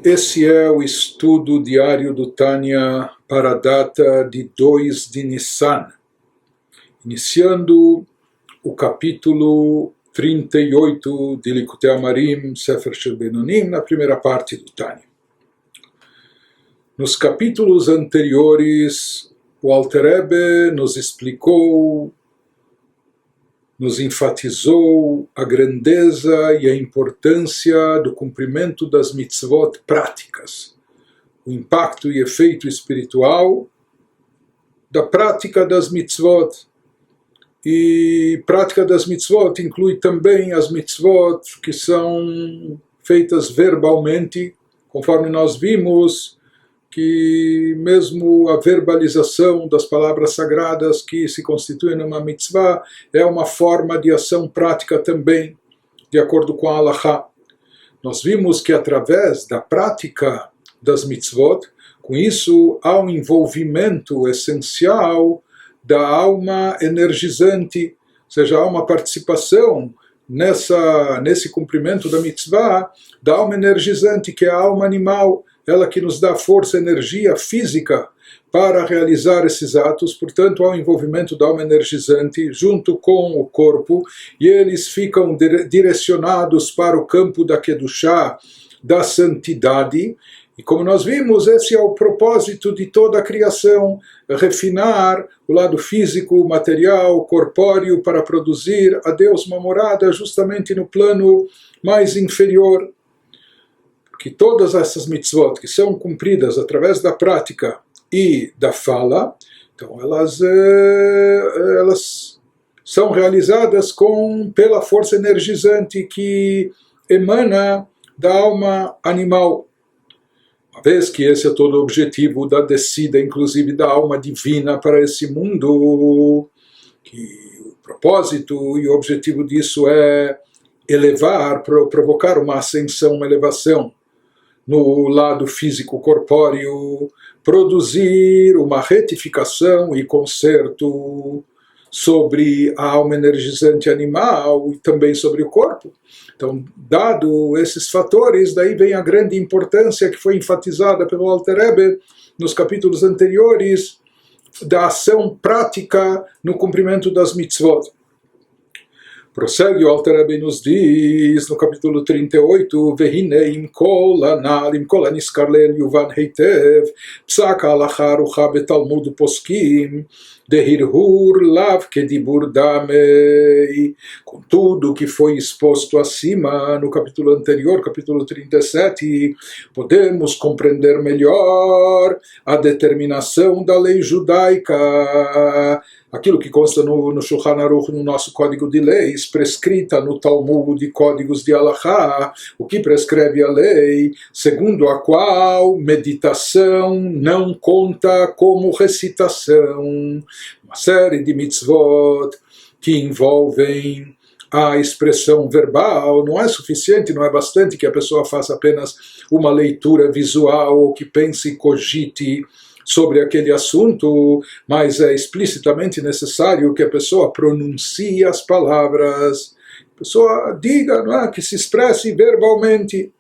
Esse é o estudo diário do Tânia para a data de 2 de Nissan, iniciando o capítulo 38 de Likutei Amarim, Sefer Shel Benonim, na primeira parte do Tânia. Nos capítulos anteriores, o Alter Rebbe nos explicou, nos enfatizou a grandeza e a importância do cumprimento das mitzvot práticas, o impacto e efeito espiritual da prática das mitzvot. E prática das mitzvot inclui também as mitzvot que são feitas verbalmente, conforme nós vimos que mesmo a verbalização das palavras sagradas que se constituem numa mitzvah é uma forma de ação prática também, de acordo com a Halachá. Nós vimos que através da prática das mitzvot, com isso há um envolvimento essencial da alma energizante, ou seja, há uma participação nesse cumprimento da mitzvah da alma energizante, que é a alma animal, ela que nos dá força, energia física para realizar esses atos. Portanto, há um envolvimento da alma energizante junto com o corpo, e eles ficam direcionados para o campo da Kedushá, da santidade. E como nós vimos, esse é o propósito de toda a criação, refinar o lado físico, material, corpóreo, para produzir a Deus uma morada justamente no plano mais inferior. Que todas essas mitzvot que são cumpridas através da prática e da fala, então elas são realizadas pela força energizante que emana da alma animal. Uma vez que esse é todo o objetivo da descida, inclusive da alma divina para esse mundo, que o propósito e o objetivo disso é elevar, provocar uma ascensão, uma elevação no lado físico corpóreo, produzir uma retificação e conserto sobre a alma energizante animal e também sobre o corpo. Então, dado esses fatores, daí vem a grande importância que foi enfatizada pelo Alter Rebbe nos capítulos anteriores da ação prática no cumprimento das mitzvot. Prossegue o Alter Rebbe nos diz no capítulo 38, Vehine im kol aniskar le'el yuvan heitev, psak halacha arucha betalmud poskim, dehirhur lav kedibur damei. Com tudo que foi exposto acima no capítulo anterior, capítulo 37, podemos compreender melhor a determinação da lei judaica, aquilo que consta no Shulchan Aruch, no nosso código de leis, prescrita no Talmud de códigos de Halachá, o que prescreve a lei, segundo a qual meditação não conta como recitação. Uma série de mitzvot que envolvem a expressão verbal. Não é suficiente, não é bastante que a pessoa faça apenas uma leitura visual, ou que pense e cogite sobre aquele assunto, mas é explicitamente necessário que a pessoa pronuncie as palavras, a pessoa diga, não é? Que se expresse verbalmente.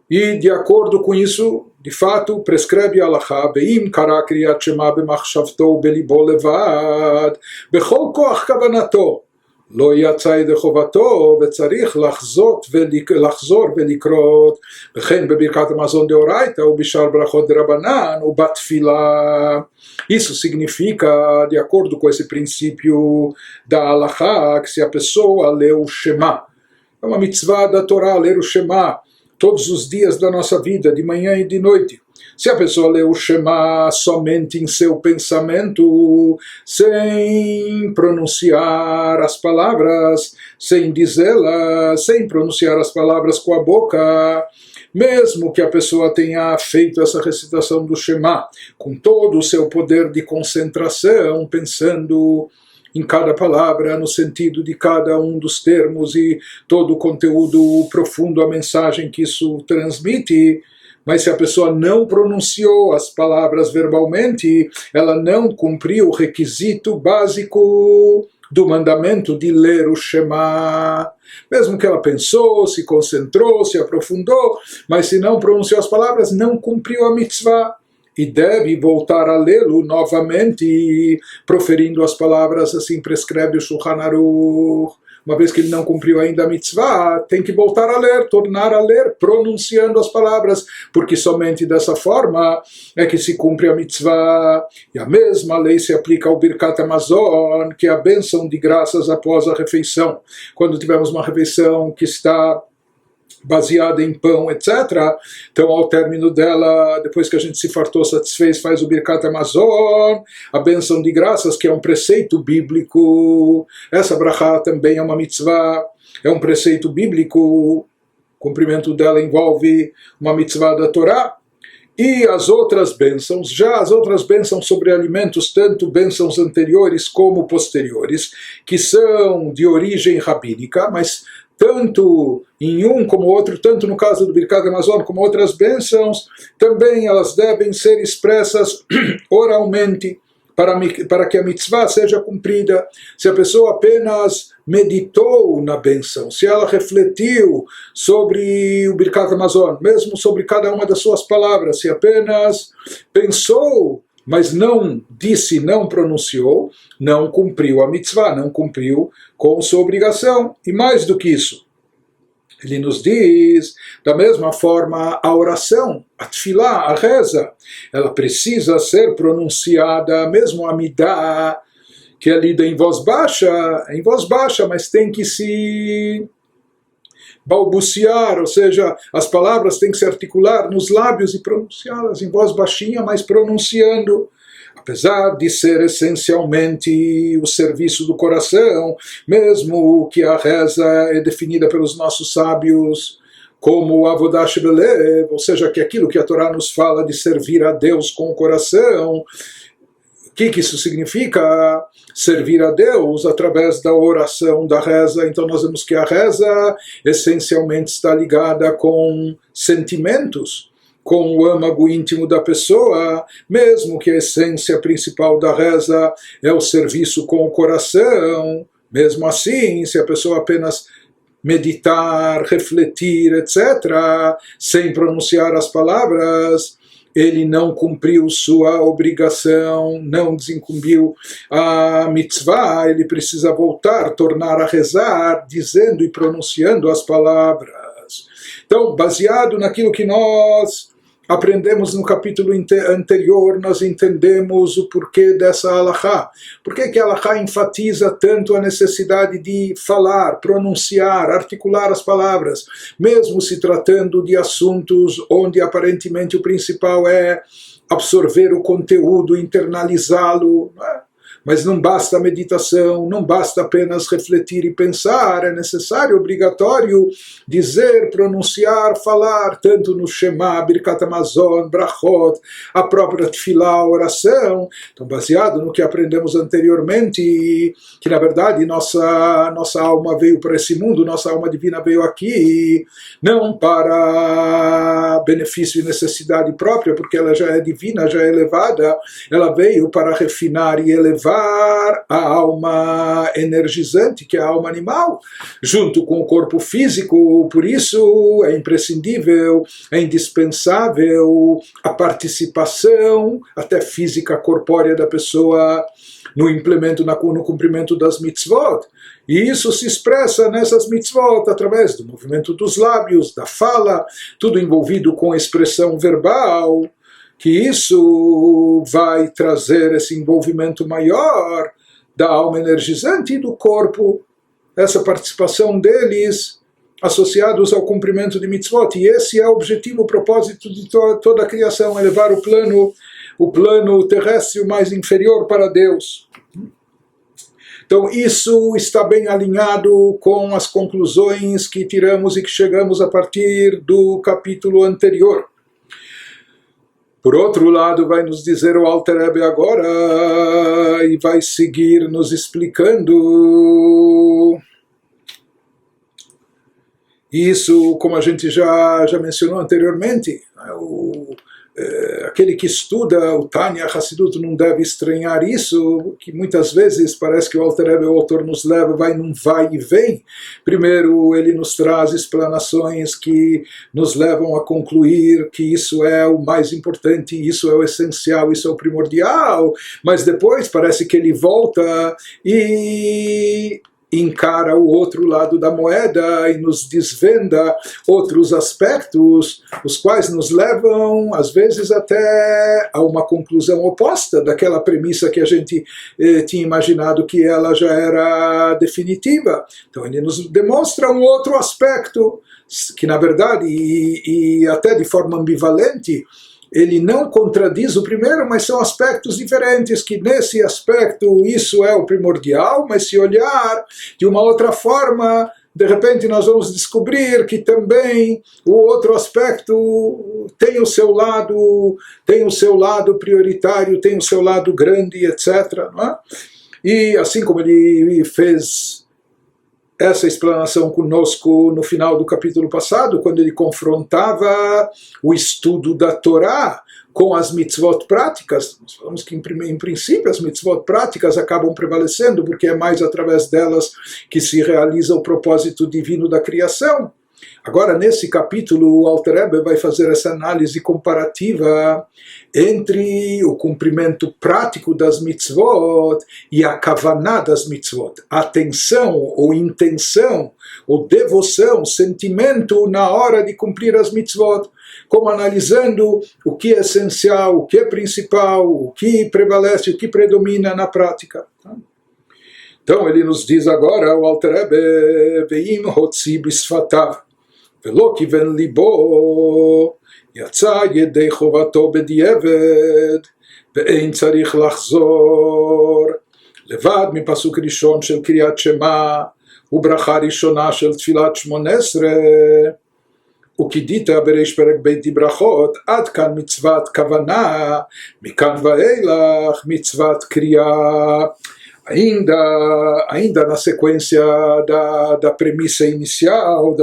E de acordo com isso, de fato, prescreve a Halachá, Be'im kara kriyat shema b'machshavto belibo levad, bechol koach kavanato, לא יצא ידי חובתו וצריך לחזור ולקרות, וכן בברכת המזון דאורייתא ובשאר ברכות דרבנן ובתפילה. Isso significa, de acordo com esse princípio da Halachá, que se a pessoa lê o Shema, é uma mitzvah da Torá ler o Shema todos os dias da nossa vida, de manhã e de noite. Se a pessoa lê o Shema somente em seu pensamento, sem pronunciar as palavras, sem dizê-las, sem pronunciar as palavras com a boca, mesmo que a pessoa tenha feito essa recitação do Shema com todo o seu poder de concentração, pensando em cada palavra, no sentido de cada um dos termos e todo o conteúdo profundo, a mensagem que isso transmite, mas se a pessoa não pronunciou as palavras verbalmente, ela não cumpriu o requisito básico do mandamento de ler o Shema. Mesmo que ela pensou, se concentrou, se aprofundou, mas se não pronunciou as palavras, não cumpriu a mitzvah. E deve voltar a lê-lo novamente, proferindo as palavras, assim prescreve o Shulchan Aruch. Uma vez que ele não cumpriu ainda a mitzvah, tem que voltar a ler, tornar a ler, pronunciando as palavras, porque somente dessa forma é que se cumpre a mitzvah. E a mesma lei se aplica ao Birkat Hamazon, que é a bênção de graças após a refeição. Quando tivermos uma refeição que está baseada em pão, etc. Então, ao término dela, depois que a gente se fartou, satisfez, faz o Birkat Hamazon, a bênção de graças, que é um preceito bíblico. Essa brachá também é uma mitzvah, é um preceito bíblico. O cumprimento dela envolve uma mitzvah da Torá. E as outras bênçãos, já as outras bênçãos sobre alimentos, tanto bênçãos anteriores como posteriores, que são de origem rabínica, mas tanto em um como outro, tanto no caso do Birkat Hamazon como outras bênçãos, também elas devem ser expressas oralmente para que a mitzvah seja cumprida. Se a pessoa apenas meditou na bênção, se ela refletiu sobre o Birkat Hamazon, mesmo sobre cada uma das suas palavras, se apenas pensou, mas não disse, não pronunciou, não cumpriu a mitzvah, não cumpriu com sua obrigação. E mais do que isso, ele nos diz, da mesma forma, a oração, a tefilá, a reza, ela precisa ser pronunciada, mesmo a midá, que é lida em voz baixa, mas tem que se balbuciar, ou seja, as palavras têm que se articular nos lábios e pronunciá-las em voz baixinha, mas pronunciando. Apesar de ser essencialmente o serviço do coração, mesmo que a reza é definida pelos nossos sábios como Avodah Shebelev, ou seja, que aquilo que a Torá nos fala de servir a Deus com o coração, o que isso significa? Servir a Deus através da oração, da reza. Então nós vemos que a reza essencialmente está ligada com sentimentos, com o âmago íntimo da pessoa, mesmo que a essência principal da reza é o serviço com o coração. Mesmo assim, se a pessoa apenas meditar, refletir, etc., sem pronunciar as palavras, ele não cumpriu sua obrigação, não desincumbiu a mitzvah, ele precisa voltar, tornar a rezar, dizendo e pronunciando as palavras. Então, baseado naquilo que nós aprendemos no capítulo anterior, nós entendemos o porquê dessa halachá. Por que a halachá enfatiza tanto a necessidade de falar, pronunciar, articular as palavras, mesmo se tratando de assuntos onde aparentemente o principal é absorver o conteúdo, internalizá-lo, não é? Mas não basta a meditação, não basta apenas refletir e pensar, é necessário, obrigatório, dizer, pronunciar, falar, tanto no Shema, Birkat Hamazon, Brachot, a própria Tefilá, a oração. Então, baseado no que aprendemos anteriormente, que na verdade nossa alma veio para esse mundo, nossa alma divina veio aqui, não para benefício e necessidade própria, porque ela já é divina, já é elevada, ela veio para refinar e elevar a alma energizante, que é a alma animal, junto com o corpo físico. Por isso é imprescindível, é indispensável a participação, até física, corpórea da pessoa no implemento, no cumprimento das mitzvot. E isso se expressa nessas mitzvot através do movimento dos lábios, da fala, tudo envolvido com a expressão verbal, que isso vai trazer esse envolvimento maior da alma energizante e do corpo, essa participação deles associados ao cumprimento de mitzvot. E esse é o objetivo, o propósito de toda a criação, elevar o plano terrestre o mais inferior para Deus. Então isso está bem alinhado com as conclusões que tiramos e que chegamos a partir do capítulo anterior. Por outro lado, vai nos dizer o Alter Rebbe agora, e vai seguir nos explicando. Isso, como a gente já mencionou anteriormente, aquele que estuda o Tânia Hassidut não deve estranhar isso, que muitas vezes parece que o Alter Rebbe, o autor, nos leva, vai num vai e vem. Primeiro ele nos traz explanações que nos levam a concluir que isso é o mais importante, isso é o essencial, isso é o primordial, mas depois parece que ele volta e encara o outro lado da moeda e nos desvenda outros aspectos, os quais nos levam, às vezes, até a uma conclusão oposta daquela premissa que a gente tinha imaginado que ela já era definitiva. Então ele nos demonstra um outro aspecto, que na verdade, e até de forma ambivalente, ele não contradiz o primeiro, mas são aspectos diferentes, que nesse aspecto isso é o primordial, mas se olhar de uma outra forma, de repente nós vamos descobrir que também o outro aspecto tem o seu lado prioritário, tem o seu lado grande, etc. Não é? E assim como ele fez essa explanação conosco no final do capítulo passado, quando ele confrontava o estudo da Torá com as mitzvot práticas. Nós falamos que, em princípio, as mitzvot práticas acabam prevalecendo, porque é mais através delas que se realiza o propósito divino da criação. Agora, nesse capítulo, o Alter Rebbe vai fazer essa análise comparativa entre o cumprimento prático das mitzvot e a kavaná das mitzvot, atenção ou intenção ou devoção, sentimento na hora de cumprir as mitzvot, como analisando o que é essencial, o que é principal, o que prevalece, o que predomina na prática. Então ele nos diz agora, o Alter Rebbe, ve'im hotzi bisfatav ולא כיוון ליבו, יצא ידי חובתו בדיעבד, ואין צריך לחזור. לבד מפסוק ראשון של קריאת שמע, וברכה ראשונה של תפילת 18, וכידית בריש פרק בית ברכות, עד כאן מצוות כוונה, מכאן ואילך מצוות קריאה. Ainda na sequência da premissa inicial,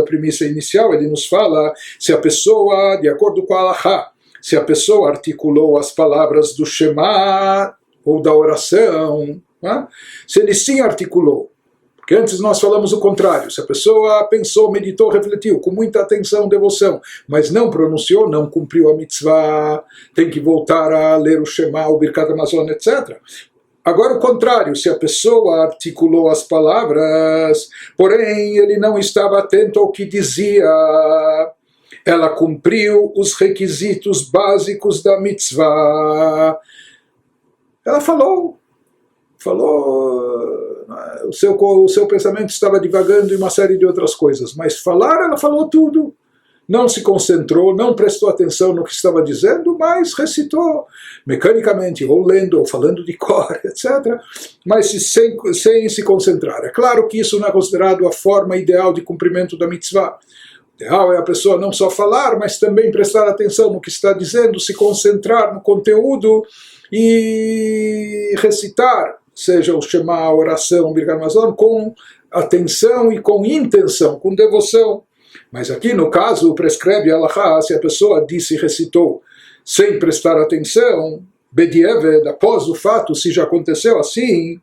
ele nos fala se a pessoa, de acordo com a Halachá, se a pessoa articulou as palavras do Shema ou da oração, né? Se ele sim articulou. Porque antes nós falamos o contrário, se a pessoa pensou, meditou, refletiu, com muita atenção, devoção, mas não pronunciou, não cumpriu a mitzvah, tem que voltar a ler o Shema, o Birkat Hamazon, etc. Agora o contrário, se a pessoa articulou as palavras, porém ele não estava atento ao que dizia, ela cumpriu os requisitos básicos da mitzvah. Ela falou, o seu pensamento estava divagando em uma série de outras coisas, mas falar, ela falou tudo. Não se concentrou, não prestou atenção no que estava dizendo, mas recitou mecanicamente, ou lendo, ou falando de cor, etc., mas sem se concentrar. É claro que isso não é considerado a forma ideal de cumprimento da mitzvah. O ideal é a pessoa não só falar, mas também prestar atenção no que está dizendo, se concentrar no conteúdo e recitar, seja o Shema, a oração, o Birkat Hamazon, com atenção e com intenção, com devoção. Mas aqui no caso prescreve a Halachá, se a pessoa disse e recitou sem prestar atenção, bedieved, após o fato, se já aconteceu assim,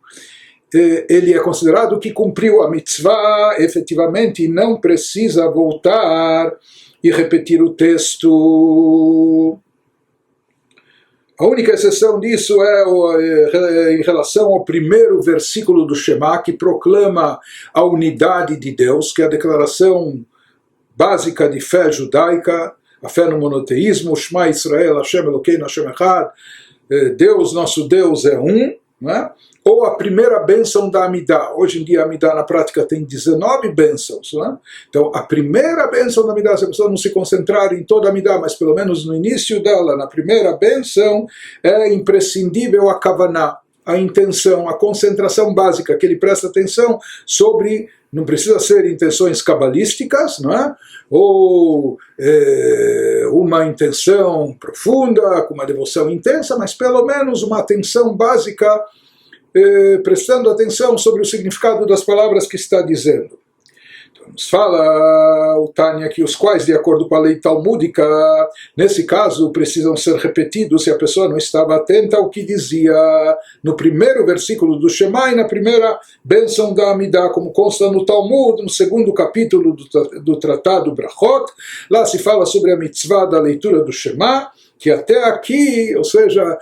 ele é considerado que cumpriu a mitzvah efetivamente e não precisa voltar e repetir o texto. A única exceção disso é em relação ao primeiro versículo do Shema, que proclama a unidade de Deus, que é a declaração básica de fé judaica, a fé no monoteísmo, Shema Israel, Hashem Elokeinu, Hashem Echad, Deus, nosso Deus é um, né? Ou a primeira bênção da Amidah. Hoje em dia a Amidah na prática tem 19 bênçãos. Né? Então a primeira bênção da Amidah, se a pessoa não se concentrar em toda a Amidah, mas pelo menos no início dela, na primeira bênção, é imprescindível a Kavaná, a intenção, a concentração básica, que ele presta atenção sobre, não precisa ser intenções cabalísticas, não é? Ou uma intenção profunda, com uma devoção intensa, mas pelo menos uma atenção básica, prestando atenção sobre o significado das palavras que está dizendo. Então, Nos fala o Tânia que os quais, de acordo com a lei talmúdica, nesse caso precisam ser repetidos se a pessoa não estava atenta ao que dizia no primeiro versículo do Shema e na primeira bênção da Amidah, como consta no Talmud, no segundo capítulo do Tratado Brachot. Lá se fala sobre a mitzvah da leitura do Shema, que até aqui, ou seja,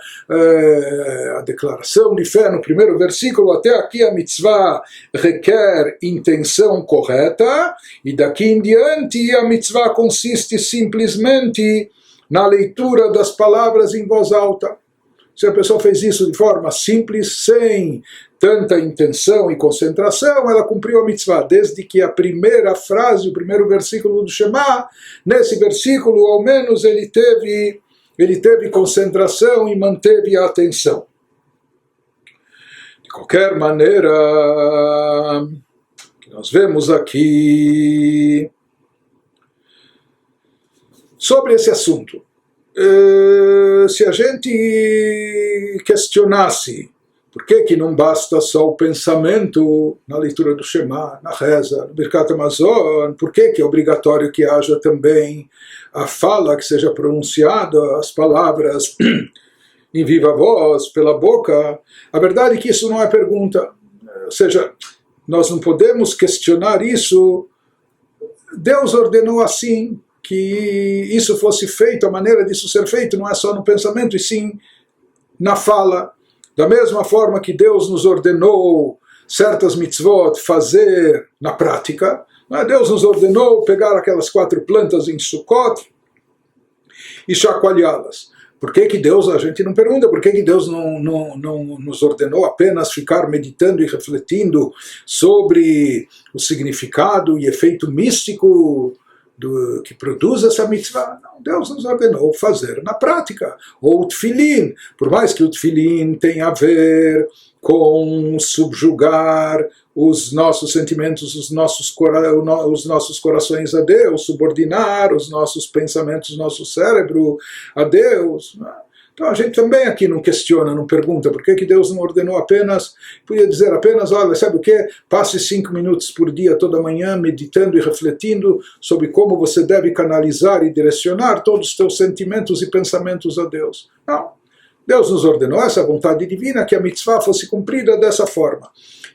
a declaração de fé no primeiro versículo, até aqui a mitzvah requer intenção correta, e daqui em diante a mitzvah consiste simplesmente na leitura das palavras em voz alta. Se a pessoa fez isso de forma simples, sem tanta intenção e concentração, ela cumpriu a mitzvah, desde que a primeira frase, o primeiro versículo do Shema, nesse versículo, ao menos ele teve concentração e manteve a atenção. De qualquer maneira, que nós vemos aqui sobre esse assunto, se a gente questionasse por que não basta só o pensamento na leitura do Shema, na reza, no Birkat Hamazon, por que é obrigatório que haja também a fala, que seja pronunciada, as palavras em viva voz, pela boca? A verdade é que isso não é pergunta. Ou seja, nós não podemos questionar isso. Deus ordenou assim, que isso fosse feito, a maneira disso ser feito não é só no pensamento, e sim na fala. Da mesma forma que Deus nos ordenou certas mitzvot fazer na prática, Deus nos ordenou pegar aquelas 4 plantas em Sukkot e chacoalhá-las. Por que Deus, a gente não pergunta, por que Deus não nos ordenou apenas ficar meditando e refletindo sobre o significado e efeito místico que produz essa mitzvah? Não, Deus nos ordenou fazer na prática. Ou o tefilin, por mais que o tefilin tenha a ver com subjugar os nossos sentimentos, os nossos corações a Deus, subordinar os nossos pensamentos, nosso cérebro a Deus. Então a gente também aqui não questiona, não pergunta por que Deus não ordenou apenas, podia dizer apenas, olha, sabe o que? Passe 5 minutos por dia, toda manhã, meditando e refletindo sobre como você deve canalizar e direcionar todos os teus sentimentos e pensamentos a Deus. Não. Deus nos ordenou essa vontade divina, que a mitzvah fosse cumprida dessa forma.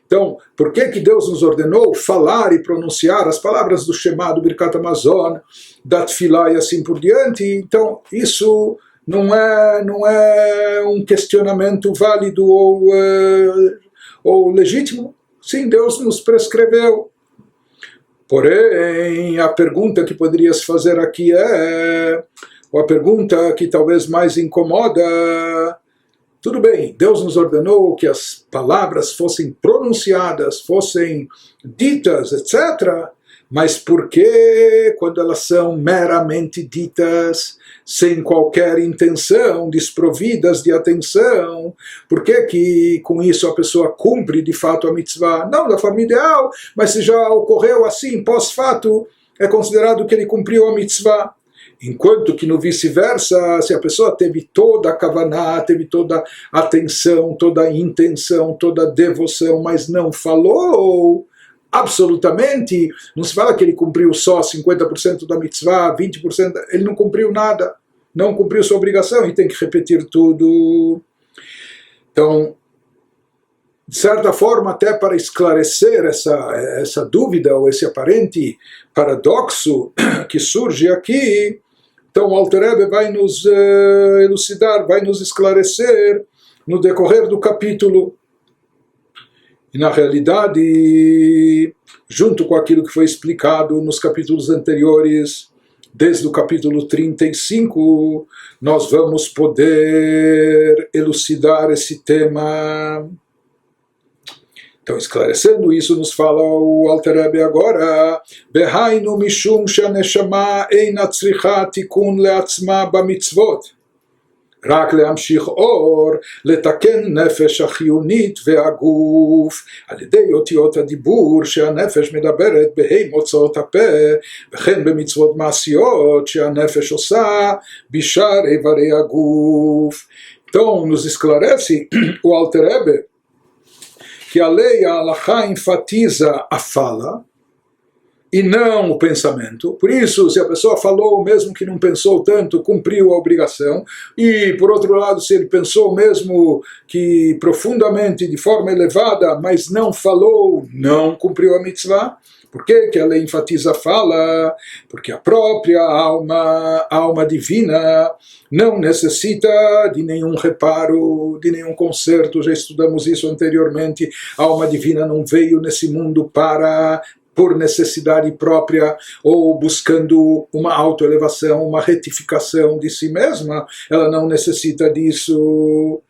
Então, por que Deus nos ordenou falar e pronunciar as palavras do Shema, do Birkat Hamazon, da Tfilah e assim por diante? Então, isso não é um questionamento válido ou legítimo. Sim, Deus nos prescreveu. Porém, a pergunta que poderia se fazer aqui ou a pergunta que talvez mais incomoda, tudo bem, Deus nos ordenou que as palavras fossem pronunciadas, fossem ditas, etc., mas por que, quando elas são meramente ditas, sem qualquer intenção, desprovidas de atenção, por que com isso a pessoa cumpre de fato a mitzvah? Não da forma ideal, mas se já ocorreu assim, pós-fato, é considerado que ele cumpriu a mitzvah. Enquanto que no vice-versa, se a pessoa teve toda a kavaná, teve toda a atenção, toda a intenção, toda a devoção, mas não falou absolutamente, não se fala que ele cumpriu só 50% da mitzvah, 20%, ele não cumpriu nada, não cumpriu sua obrigação e tem que repetir tudo. Então, de certa forma, até para esclarecer essa dúvida ou esse aparente paradoxo que surge aqui, então o Alter Rebbe vai nos elucidar, vai nos esclarecer no decorrer do capítulo. E na realidade, junto com aquilo que foi explicado nos capítulos anteriores, desde o capítulo 35, nós vamos poder elucidar esse tema. Então, esclarecendo isso, nos fala o Alter Rebbe agora, Behainu mishum shaneshama eina tzricha tikun leatzma bamitzvot. רק להמשיך אור, לתקן נפש החיונית והגוף, על ידי אותיות הדיבור שהנפש מדברת בה"א מוצאות הפה, וכן במצוות מעשיות שהנפש עושה בשאר איברי הגוף. Então, nos esclarece o Alter Rebbe que a lei, a halakha, enfatiza a fala, e não o pensamento. Por isso, se a pessoa falou, mesmo que não pensou tanto, cumpriu a obrigação. E, por outro lado, se ele pensou mesmo que profundamente, de forma elevada, mas não falou, não cumpriu a mitzvah. Por que ela enfatiza a fala? Porque a própria alma, a alma divina, não necessita de nenhum reparo, de nenhum conserto. Já estudamos isso anteriormente. A alma divina não veio nesse mundo por necessidade própria ou buscando uma autoelevação, uma retificação de si mesma. Ela não necessita disso.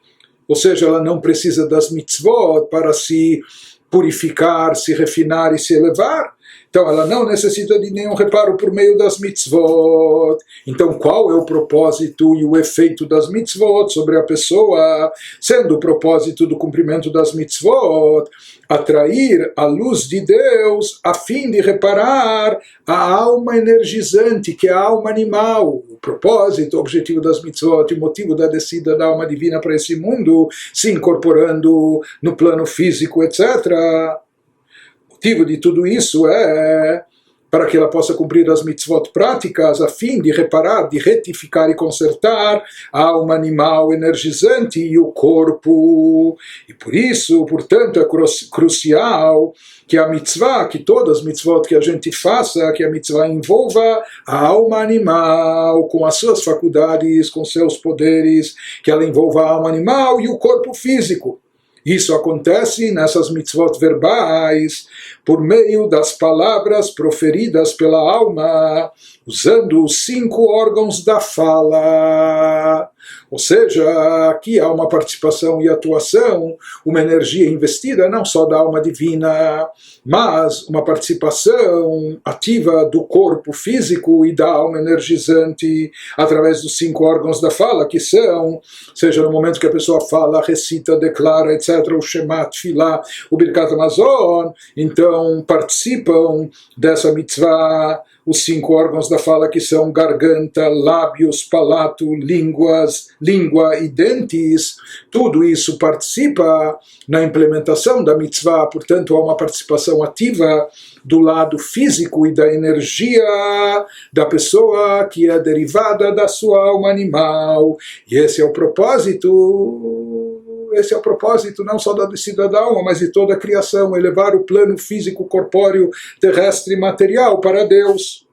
Ou seja, ela não precisa das mitzvot para se purificar, se refinar e se elevar. Então ela não necessita de nenhum reparo por meio das mitzvot. Então qual é o propósito e o efeito das mitzvot sobre a pessoa? Sendo o propósito do cumprimento das mitzvot atrair a luz de Deus a fim de reparar a alma energizante, que é a alma animal. O propósito, o objetivo das mitzvot, o motivo da descida da alma divina para esse mundo, se incorporando no plano físico, etc. O motivo de tudo isso é para que ela possa cumprir as mitzvot práticas, a fim de reparar, de retificar e consertar a alma animal energizante e o corpo. E por isso, portanto, é crucial que a mitzvah, que todas as mitzvot que a gente faça, que a mitzvah envolva a alma animal, com as suas faculdades, com seus poderes, que ela envolva a alma animal e o corpo físico. Isso acontece nessas mitzvot verbais, por meio das palavras proferidas pela alma, usando os 5 órgãos da fala. Ou seja, aqui há uma participação e atuação, uma energia investida não só da alma divina, mas uma participação ativa do corpo físico e da alma energizante através dos 5 órgãos da fala, que são, seja no momento que a pessoa fala, recita, declara, etc., o Shema, Tfilah, o Birkat Hamazon, então participam dessa mitzvah os 5 órgãos da fala, que são garganta, lábios, palato, língua e dentes. Tudo isso participa na implementação da mitzvah, portanto há uma participação ativa do lado físico e da energia da pessoa que é derivada da sua alma animal. E esse é o propósito não só da descida da alma, mas de toda a criação, elevar o plano físico, corpóreo, terrestre e material para Deus.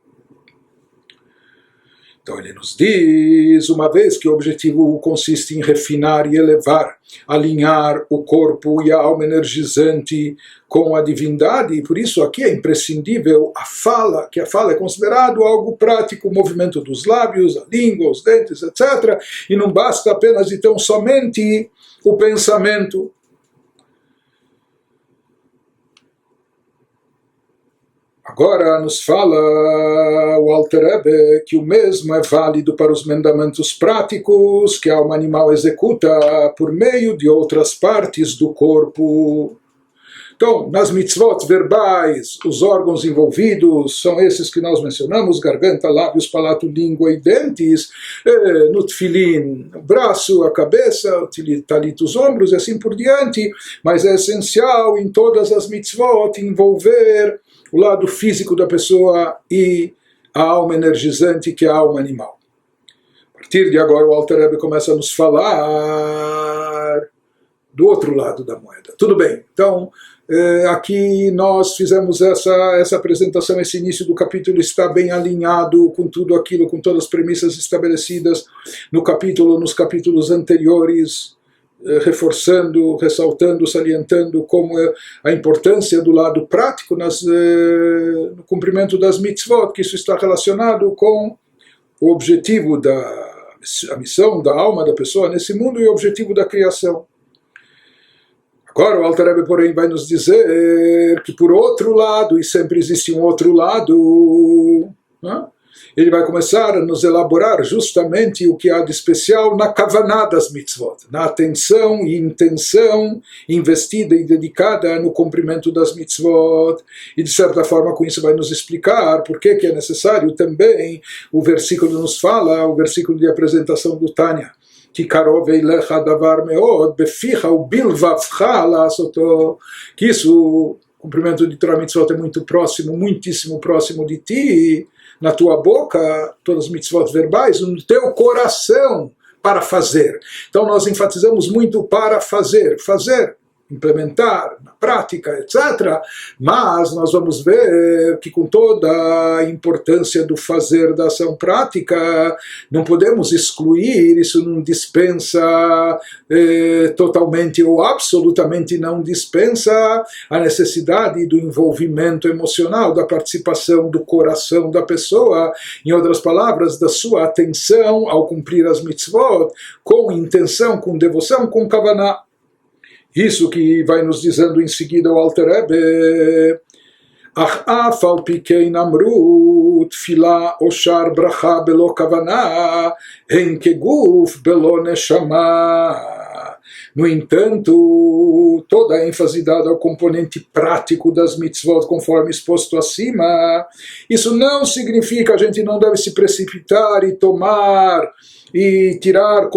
Então ele nos diz, uma vez que o objetivo consiste em refinar e elevar, alinhar o corpo e a alma energizante com a divindade, e por isso aqui é imprescindível a fala, que a fala é considerado algo prático, o movimento dos lábios, a língua, os dentes, etc. E não basta apenas então somente o pensamento. Agora nos fala o Alter Rebbe que o mesmo é válido para os mandamentos práticos que a alma animal executa por meio de outras partes do corpo. Então, nas mitzvot verbais, os órgãos envolvidos são esses que nós mencionamos, garganta, lábios, palato, língua e dentes. No tefilin, o braço, a cabeça, o talit, os ombros e assim por diante. Mas é essencial em todas as mitzvot envolver o lado físico da pessoa e a alma energizante, que é a alma animal. A partir de agora, o Alter Rebbe começa a nos falar do outro lado da moeda. Tudo bem, então aqui nós fizemos essa apresentação, esse início do capítulo está bem alinhado com tudo aquilo, com todas as premissas estabelecidas nos capítulos anteriores, reforçando, ressaltando, salientando como é a importância do lado prático no cumprimento das mitzvot, que isso está relacionado com o objetivo a missão da alma da pessoa nesse mundo e o objetivo da criação. Agora o Alter Rebbe, porém, vai nos dizer que por outro lado, e sempre existe um outro lado, ele vai começar a nos elaborar justamente o que há de especial na kavaná das mitzvot, na atenção e intenção investida e dedicada no cumprimento das mitzvot. E de certa forma com isso vai nos explicar por que é necessário também, o versículo nos fala, o versículo de apresentação do Tânia, que karov eilecha davar meod beficha ubilvavcha lasoto, que isso o cumprimento de Torah Mitzvot é muito próximo, muitíssimo próximo de ti, na tua boca, todas as mitzvot verbais, no teu coração, para fazer. Então nós enfatizamos muito para fazer, implementar na prática, etc. Mas nós vamos ver que com toda a importância do fazer da ação prática, não podemos excluir, isso não dispensa totalmente ou absolutamente não dispensa a necessidade do envolvimento emocional, da participação do coração da pessoa, em outras palavras, da sua atenção ao cumprir as mitzvot, com intenção, com devoção, com kavanah. Isso que vai nos dizendo em seguida o Alter Rebbe. Ach af al pi kein amru tfila o shar bracha belo kavanah hen keguf belo neshama. No entanto, toda a ênfase dada ao componente prático das mitzvot, conforme exposto acima, isso não significa que a gente não deve se precipitar e tomar e tirar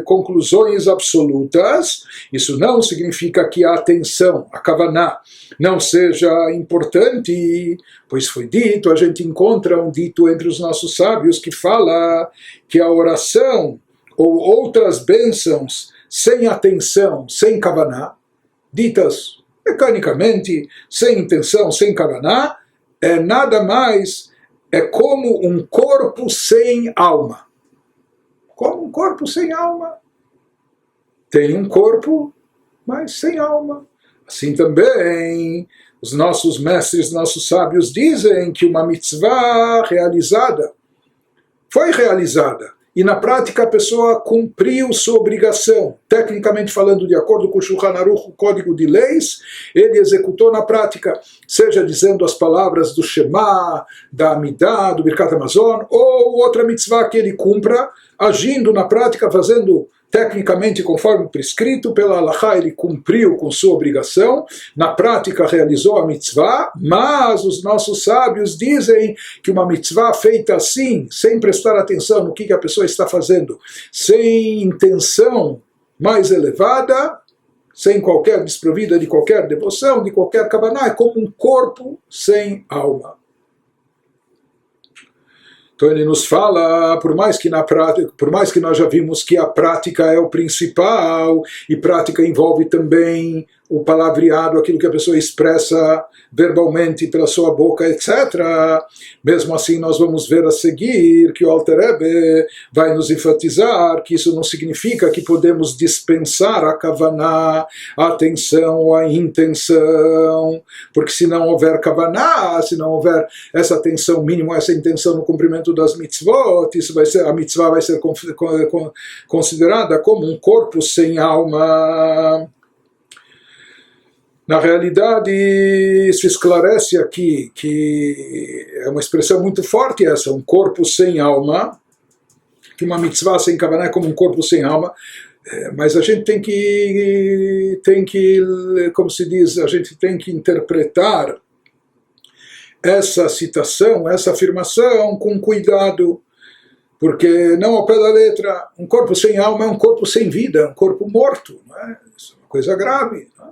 conclusões absolutas. Isso não significa que a atenção, a kavanah, não seja importante, pois foi dito, a gente encontra um dito entre os nossos sábios que fala que a oração ou outras bênçãos sem atenção, sem kavanah, ditas mecanicamente, sem intenção, sem kavanah, é nada mais, é como um corpo sem alma. Como um corpo sem alma. Tem um corpo, mas sem alma. Assim também, os nossos mestres, nossos sábios dizem que uma mitzvah realizada, foi realizada, e na prática a pessoa cumpriu sua obrigação, tecnicamente falando, de acordo com o Shulchan Aruch, o código de leis, ele executou na prática, seja dizendo as palavras do Shema, da Amidah, do Birkat Hamazon, ou outra mitzvah que ele cumpra, agindo na prática, fazendo tecnicamente conforme prescrito pela Halachá, ele cumpriu com sua obrigação, na prática realizou a mitzvah, mas os nossos sábios dizem que uma mitzvah feita assim, sem prestar atenção no que a pessoa está fazendo, sem intenção mais elevada, sem qualquer desprovida de qualquer devoção, de qualquer kavanah, é como um corpo sem alma. Então ele nos fala, por mais que nós já vimos que a prática é o principal, e prática envolve também o palavreado, aquilo que a pessoa expressa verbalmente pela sua boca, etc. Mesmo assim, nós vamos ver a seguir que o Alter Rebbe vai nos enfatizar que isso não significa que podemos dispensar a kavanah, a atenção, a intenção, porque se não houver kavanah, se não houver essa atenção mínima, essa intenção no cumprimento das mitzvot, a mitzvah vai ser considerada como um corpo sem alma. Na realidade, isso esclarece aqui que é uma expressão muito forte essa, um corpo sem alma, que uma mitzvah sem kavanah é como um corpo sem alma, mas a gente tem que, como se diz, a gente tem que interpretar essa citação, essa afirmação com cuidado, porque não ao pé da letra, um corpo sem alma é um corpo sem vida, um corpo morto, não é? Isso é uma coisa grave, não é?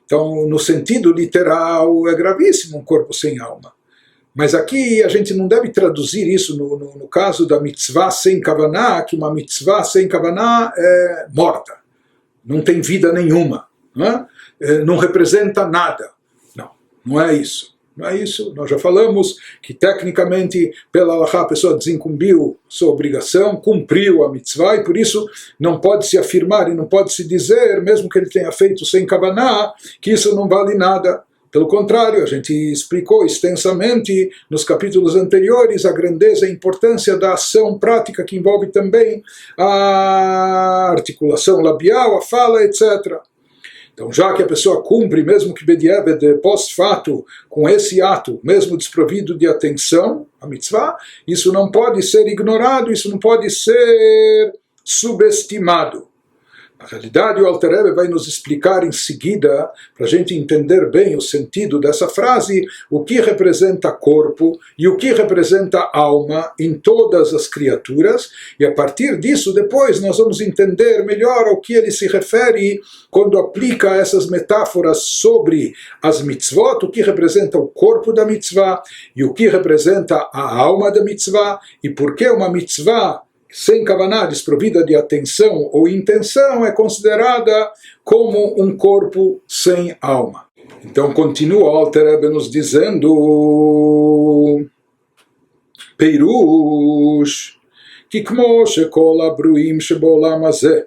Então, no sentido literal, é gravíssimo um corpo sem alma. Mas aqui a gente não deve traduzir isso no caso da mitzvah sem kavanah, que uma mitzvah sem kavanah é morta, não tem vida nenhuma, não representa nada. Não, não é isso. Não é isso, nós já falamos que tecnicamente pela Halachá a pessoa desincumbiu sua obrigação, cumpriu a mitzvah, e por isso não pode se afirmar e não pode se dizer, mesmo que ele tenha feito sem kavanah, que isso não vale nada. Pelo contrário, a gente explicou extensamente nos capítulos anteriores a grandeza e importância da ação prática que envolve também a articulação labial, a fala, etc. Então, já que a pessoa cumpre, mesmo que bedieved, pós-fato, com esse ato, mesmo desprovido de atenção, a mitzvah, isso não pode ser ignorado, isso não pode ser subestimado. Na realidade, o Alter Rebbe vai nos explicar em seguida, para a gente entender bem o sentido dessa frase, o que representa corpo e o que representa alma em todas as criaturas, e a partir disso, depois, nós vamos entender melhor ao que ele se refere quando aplica essas metáforas sobre as mitzvot, o que representa o corpo da mitzvah e o que representa a alma da mitzvah, e por que uma mitzvah sem kavaná, desprovida de atenção ou intenção, é considerada como um corpo sem alma. Então continua o Alter Rebbe nos dizendo Peirush כי כמו שכל הברואים שבעולם הזה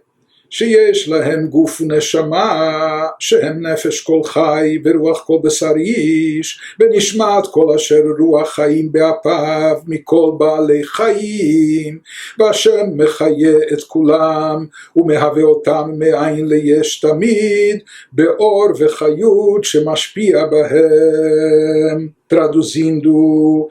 שיש להם גוף ונשמה שהם נפש כל חי ורוח כל בשר איש ונשמת כל אשר רוח חיים באפיו מכל בעלי חיים והשם מחיה את כולם ומהווה אותם מאין ליש תמיד באור וחיות שמשפיע בהם. Traduzindo,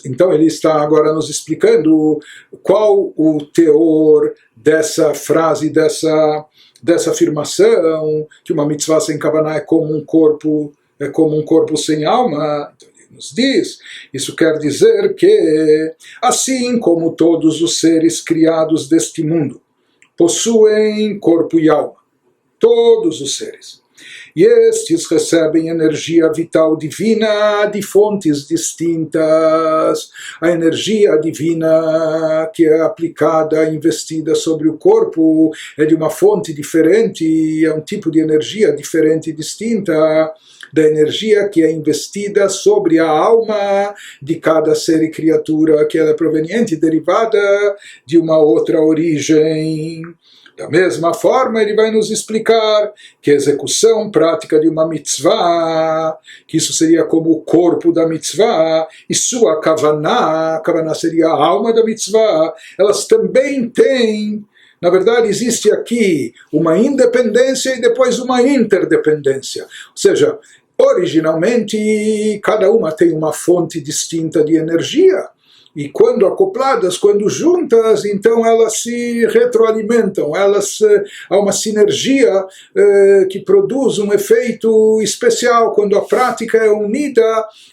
então ele está agora nos explicando qual o teor dessa frase, dessa afirmação, que uma mitzvah sem kavaná é como um corpo sem alma. Então ele nos diz, isso quer dizer que, assim como todos os seres criados deste mundo possuem corpo e alma, todos os seres, e estes recebem energia vital divina de fontes distintas. A energia divina que é aplicada, investida sobre o corpo, é de uma fonte diferente, é um tipo de energia diferente e distinta da energia que é investida sobre a alma de cada ser e criatura, que ela é proveniente, derivada de uma outra origem. Da mesma forma, ele vai nos explicar que a execução prática de uma mitzvah, que isso seria como o corpo da mitzvah, e sua kavaná seria a alma da mitzvah, elas também têm, na verdade, existe aqui uma independência e depois uma interdependência. Ou seja, originalmente, cada uma tem uma fonte distinta de energia. E quando acopladas, quando juntas, então elas se retroalimentam, há uma sinergia que produz um efeito especial quando a prática é unida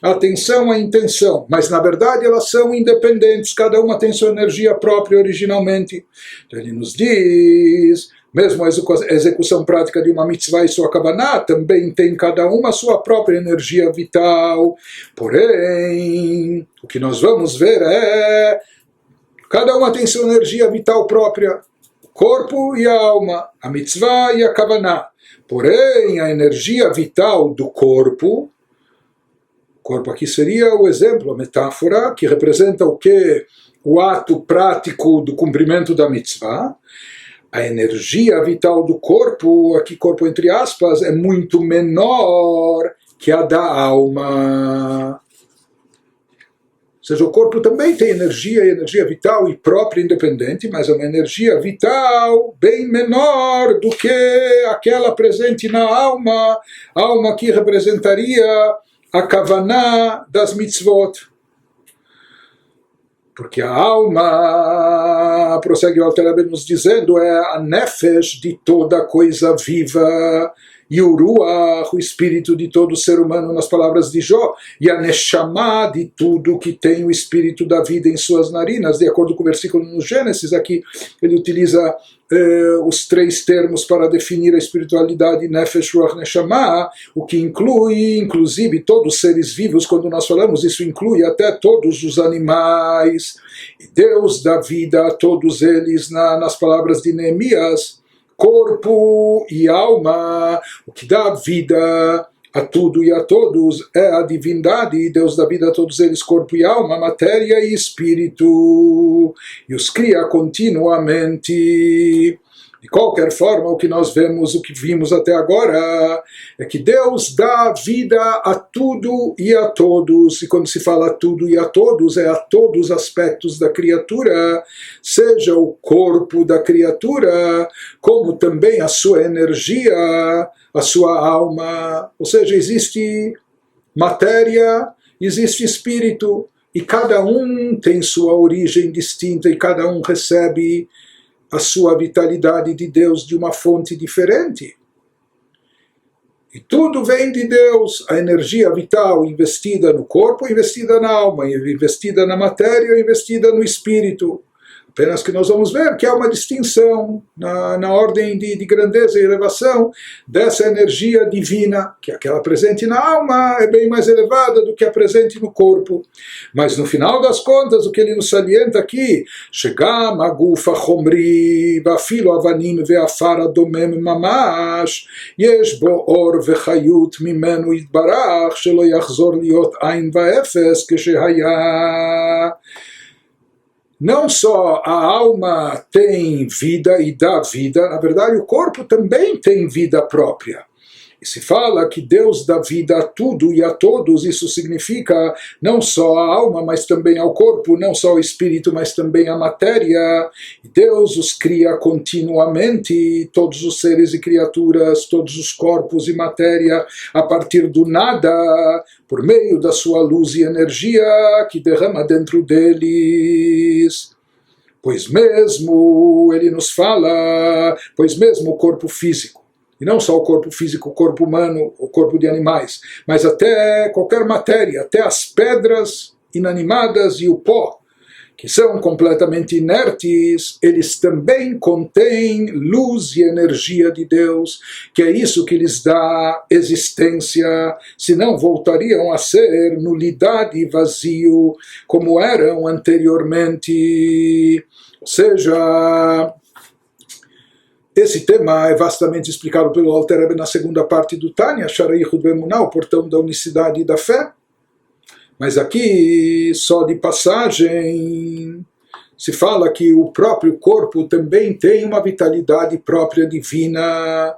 à atenção, à intenção. Mas na verdade elas são independentes, cada uma tem sua energia própria originalmente. Então ele nos diz, mesmo a execução prática de uma mitzvah e sua kavaná também tem cada uma a sua própria energia vital. Porém, o que nós vamos ver é cada uma tem sua energia vital própria, o corpo e a alma, a mitzvah e a kavaná. Porém, a energia vital do corpo aqui seria o exemplo, a metáfora, que representa o que? O ato prático do cumprimento da mitzvah. A energia vital do corpo, aqui corpo entre aspas, é muito menor que a da alma. Ou seja, o corpo também tem energia vital e própria independente, mas é uma energia vital bem menor do que aquela presente na alma, a alma que representaria a kavaná das mitzvot. Porque a alma, prossegue o Alter Rebbe nos dizendo, é a nefesh de toda coisa viva, e o ruach, o espírito de todo ser humano, nas palavras de Jó, e a neshama de tudo que tem o espírito da vida em suas narinas. De acordo com o versículo no Gênesis, aqui ele utiliza os três termos para definir a espiritualidade, nefesh, ruach, neshama, o que inclui, inclusive, todos os seres vivos. Quando nós falamos, isso inclui até todos os animais. E Deus dá vida a todos eles, nas palavras de Neemias, corpo e alma. O que dá vida a tudo e a todos é a divindade. Deus dá vida a todos eles, corpo e alma, matéria e espírito, e os cria continuamente. De qualquer forma, o que nós vemos, o que vimos até agora, é que Deus dá vida a tudo e a todos. E quando se fala tudo e a todos, é a todos os aspectos da criatura, seja o corpo da criatura, como também a sua energia, a sua alma. Ou seja, existe matéria, existe espírito, e cada um tem sua origem distinta, e cada um recebe a sua vitalidade de Deus de uma fonte diferente. E tudo vem de Deus, a energia vital investida no corpo, investida na alma, investida na matéria, investida no espírito. Apenas que nós vamos ver que há uma distinção na ordem de grandeza e elevação dessa energia divina, que aquela presente na alma é bem mais elevada do que a presente no corpo. Mas no final das contas, o que ele nos salienta aqui, Shegam aguf achomri vafilo avanim ve'afar adomem mamash yesh bo or vechayut mimenu yitbarach shelo yachzor liot ain va'efes keshehaya. Não só a alma tem vida e dá vida, na verdade o corpo também tem vida própria. E se fala que Deus dá vida a tudo e a todos, isso significa não só a alma, mas também ao corpo, não só o espírito, mas também a matéria. E Deus os cria continuamente, todos os seres e criaturas, todos os corpos e matéria, a partir do nada, por meio da sua luz e energia que derrama dentro deles. Pois mesmo, ele nos fala, pois mesmo o corpo físico, e não só o corpo físico, o corpo humano, o corpo de animais, mas até qualquer matéria, até as pedras inanimadas e o pó, que são completamente inertes, eles também contêm luz e energia de Deus, que é isso que lhes dá existência, senão voltariam a ser nulidade e vazio, como eram anteriormente. Ou seja, esse tema é vastamente explicado pelo Alter Rebbe na segunda parte do Tânia, Shaarei Yichud Ve'emunah, o portão da unicidade e da fé. Mas aqui, só de passagem, se fala que o próprio corpo também tem uma vitalidade própria divina.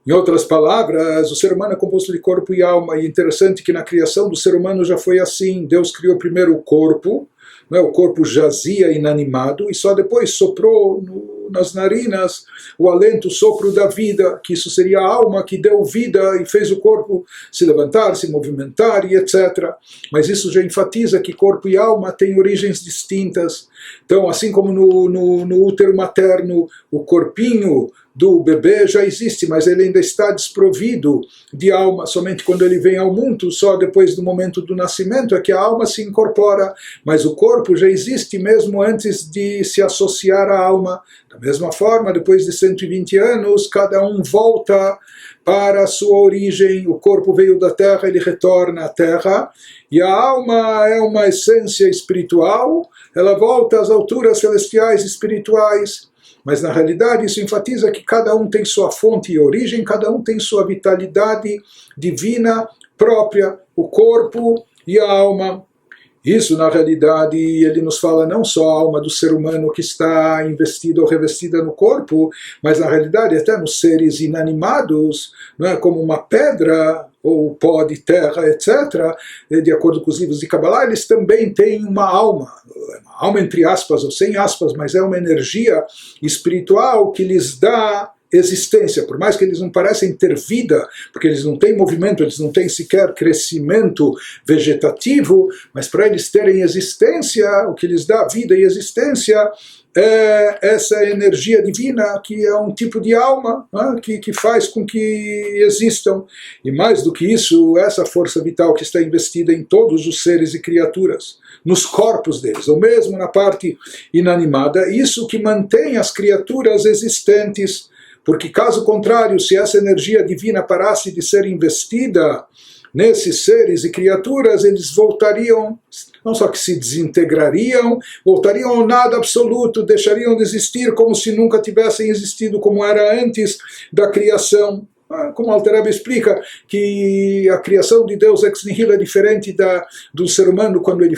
Em outras palavras, o ser humano é composto de corpo e alma. E é interessante que na criação do ser humano já foi assim. Deus criou primeiro o corpo, né? O corpo jazia inanimado, e só depois soprou nas narinas o alento, o sopro da vida, que isso seria a alma que deu vida e fez o corpo se levantar, se movimentar e etc. Mas isso já enfatiza que corpo e alma têm origens distintas. Então, assim como no útero materno, o corpinho do bebê já existe, mas ele ainda está desprovido de alma. Somente quando ele vem ao mundo, só depois do momento do nascimento, é que a alma se incorpora. Mas o corpo já existe mesmo antes de se associar à alma. Da mesma forma, depois de 120 anos, cada um volta para a sua origem. O corpo veio da terra, ele retorna à terra. E a alma é uma essência espiritual, ela volta às alturas celestiais espirituais. Mas na realidade isso enfatiza que cada um tem sua fonte e origem, cada um tem sua vitalidade divina própria, o corpo e a alma. Isso, na realidade, ele nos fala não só a alma do ser humano que está investida ou revestida no corpo, mas na realidade até nos seres inanimados, não é? Como uma pedra ou pó de terra, etc., de acordo com os livros de Kabbalah, eles também têm uma alma entre aspas ou sem aspas, mas é uma energia espiritual que lhes dá existência, por mais que eles não parecem ter vida, porque eles não têm movimento, eles não têm sequer crescimento vegetativo, mas para eles terem existência, o que lhes dá vida e existência é essa energia divina, que é um tipo de alma, né, que faz com que existam. E mais do que isso, essa força vital que está investida em todos os seres e criaturas, nos corpos deles, ou mesmo na parte inanimada, isso que mantém as criaturas existentes. Porque caso contrário, se essa energia divina parasse de ser investida nesses seres e criaturas, eles voltariam, não só que se desintegrariam, voltariam ao nada absoluto, deixariam de existir como se nunca tivessem existido, como era antes da criação. Como Alter Rebbe explica que a criação de Deus ex nihilo é diferente do ser humano quando ele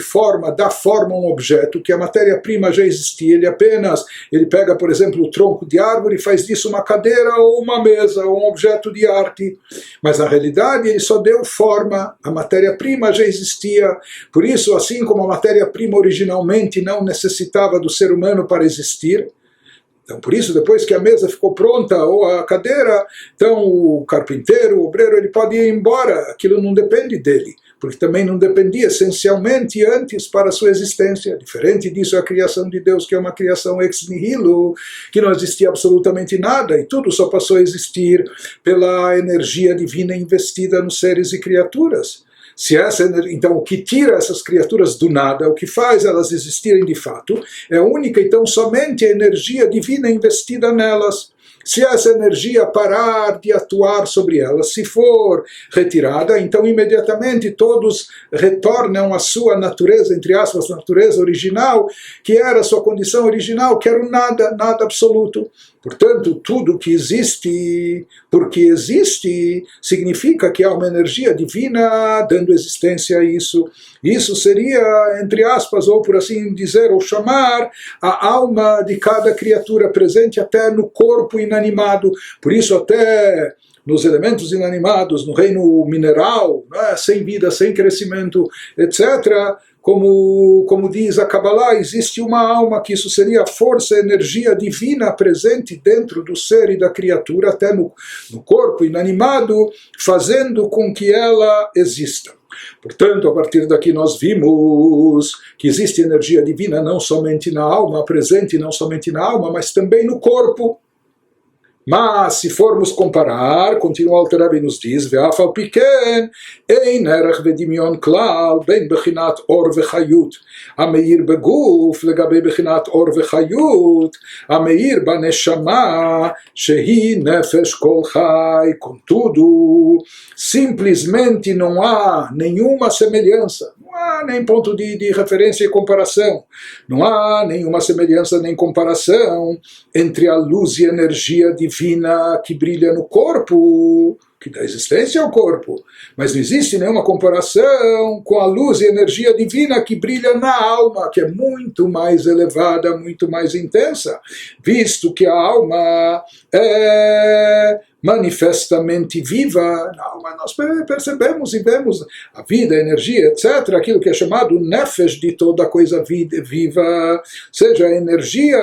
dá forma a um objeto, que a matéria-prima já existia, ele pega, por exemplo, o tronco de árvore e faz disso uma cadeira ou uma mesa ou um objeto de arte, mas na realidade ele só deu forma, a matéria-prima já existia. Por isso, assim como a matéria-prima originalmente não necessitava do ser humano para existir, então, por isso, depois que a mesa ficou pronta, ou a cadeira, então o carpinteiro, o obreiro, ele pode ir embora, aquilo não depende dele, porque também não dependia essencialmente antes para a sua existência. Diferente disso, a criação de Deus, que é uma criação ex nihilo, que não existia absolutamente nada, e tudo só passou a existir pela energia divina investida nos seres e criaturas. Então, o que tira essas criaturas do nada, o que faz elas existirem de fato, é única, então, somente a energia divina investida nelas. Se essa energia parar de atuar sobre elas, se for retirada, então imediatamente todos retornam à sua natureza, entre aspas, natureza original, que era a sua condição original, que era o nada, nada absoluto. Portanto, tudo que existe, porque existe, significa que há uma energia divina dando existência a isso. Isso seria, entre aspas, ou por assim dizer, ou chamar, a alma de cada criatura presente até no corpo inanimado. Por isso, até nos elementos inanimados, no reino mineral, né, sem vida, sem crescimento, etc., como diz a Kabbalah, existe uma alma, que isso seria a força, a energia divina presente dentro do ser e da criatura, até no corpo inanimado, fazendo com que ela exista. Portanto, a partir daqui nós vimos que existe energia divina não somente na alma, presente não somente na alma, mas também no corpo. Mas, se formos comparar, continua o Alter Rebbe nos diz, ואף על פי כן, אין ערך ודמיון כלל בין בחינת אור וחיות המאיר בגוף לגבי בחינת אור וחיות המאיר בנשמה שהיא נפש כל חי. Contudo, simplesmente não há nenhuma semelhança, não há nem ponto de referência e comparação, não há nenhuma semelhança nem comparação entre a luz e a energia divina que brilha no corpo, que dá existência ao corpo, mas não existe nenhuma comparação com a luz e a energia divina que brilha na alma, que é muito mais elevada, muito mais intensa, visto que a alma é manifestamente viva. Na alma nós percebemos e vemos a vida, a energia, etc., aquilo que é chamado nefesh de toda coisa viva, seja a energia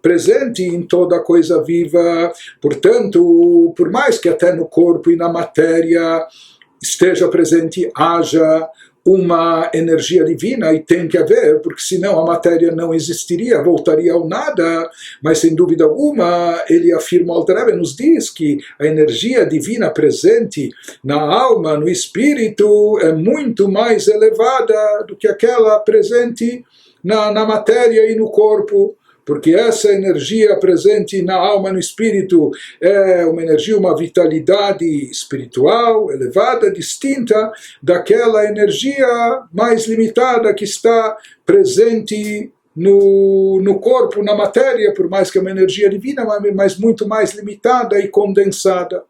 presente em toda coisa viva. Portanto, por mais que até no corpo e na matéria esteja presente, haja uma energia divina, e tem que haver, porque senão a matéria não existiria, voltaria ao nada, mas sem dúvida alguma, ele afirma, o Alter Rebbe nos diz que a energia divina presente na alma, no espírito, é muito mais elevada do que aquela presente na matéria e no corpo. Porque essa energia presente na alma, no espírito, é uma energia, uma vitalidade espiritual elevada, distinta daquela energia mais limitada que está presente no corpo, na matéria, por mais que é uma energia divina, mas muito mais limitada e condensada.